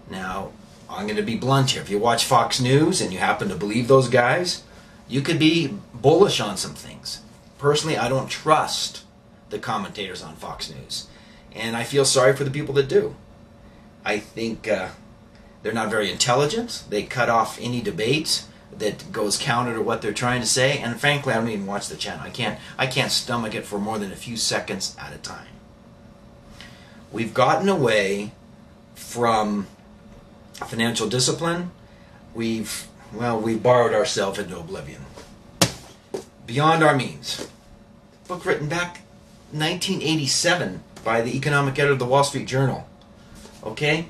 Now, I'm going to be blunt here. If you watch Fox News and you happen to believe those guys, you could be bullish on some things. Personally, I don't trust the commentators on Fox News. And I feel sorry for the people that do. I think they're not very intelligent. They cut off any debate that goes counter to what they're trying to say. And frankly, I don't even watch the channel. I can't stomach it for more than a few seconds at a time. We've gotten away from financial discipline. We've borrowed ourselves into oblivion. Beyond our means. Book written back 1987 by the economic editor of the Wall Street Journal. Okay?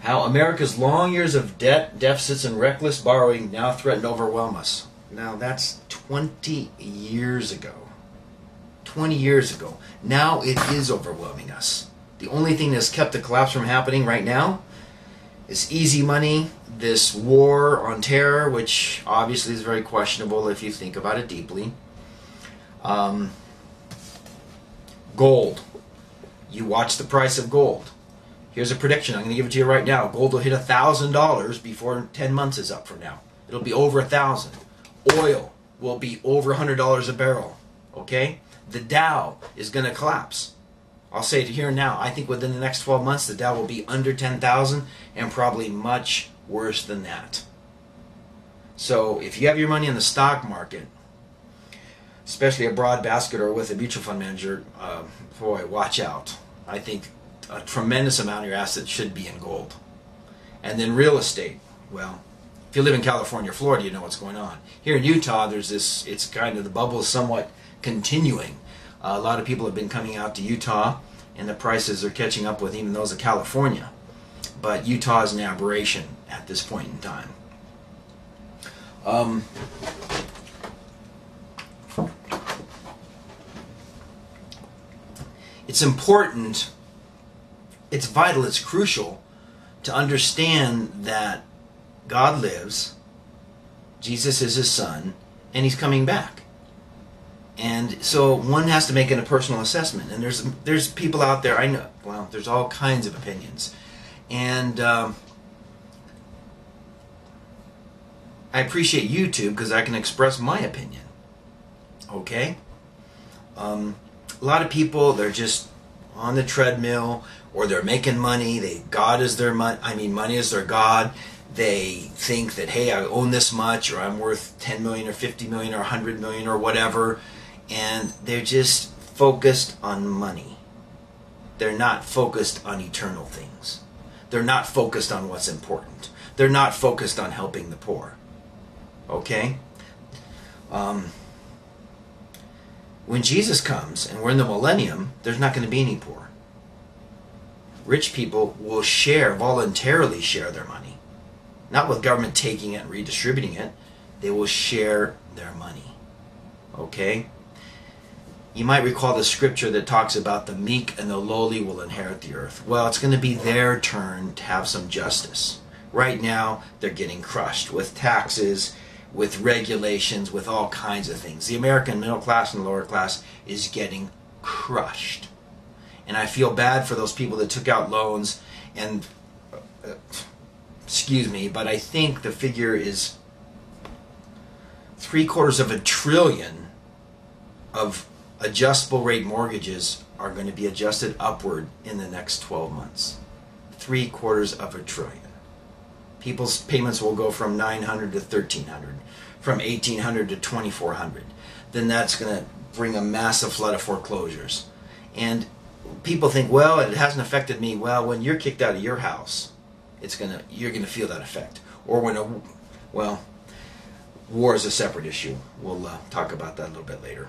How America's long years of debt, deficits, and reckless borrowing now threaten to overwhelm us. Now that's 20 years ago. 20 years ago. Now it is overwhelming us. The only thing that's kept the collapse from happening right now is easy money, this war on terror, which obviously is very questionable if you think about it deeply. Gold. You watch the price of gold. Here's a prediction. I'm going to give it to you right now. Gold will hit $1,000 before 10 months is up from now. It'll be over $1,000. Oil will be over $100 a barrel. Okay? The Dow is going to collapse. I'll say it here now. I think within the next 12 months, the Dow will be under 10,000 and probably much worse than that. So if you have your money in the stock market, especially a broad basket or with a mutual fund manager, boy, watch out. I think a tremendous amount of your assets should be in gold. And then real estate. Well, if you live in California or Florida, you know what's going on. Here in Utah, there's this, it's kind of, the bubble is somewhat continuing. A lot of people have been coming out to Utah, and the prices are catching up with even those of California. But Utah is an aberration at this point in time. It's important, it's vital, it's crucial to understand that God lives, Jesus is his son, and he's coming back. And so one has to make a personal assessment. And there's people out there, I know, well, there's all kinds of opinions. And I appreciate YouTube because I can express my opinion. Okay? A lot of people, they're just on the treadmill, or they're making money. God is their money. Money is their God. They think that, hey, I own this much, or I'm worth 10 million or 50 million or 100 million or whatever. And they're just focused on money. They're not focused on eternal things. They're not focused on what's important. They're not focused on helping the poor. Okay? When Jesus comes and we're in the millennium, there's not going to be any poor. Rich people will voluntarily share their money. Not with government taking it and redistributing it. They will share their money. Okay? You might recall the scripture that talks about the meek and the lowly will inherit the earth. Well, it's going to be their turn to have some justice. Right now, they're getting crushed with taxes, with regulations, with all kinds of things. The American middle class and lower class is getting crushed. And I feel bad for those people that took out loans and, excuse me, but I think the figure is $750 billion of adjustable rate mortgages are going to be adjusted upward in the next 12 months. $750 billion. People's payments will go from $900 to $1,300, from $1,800 to $2,400. Then that's going to bring a massive flood of foreclosures. And people think, well, it hasn't affected me. Well, when you're kicked out of your house, you're going to feel that effect. Or when war is a separate issue. We'll talk about that a little bit later.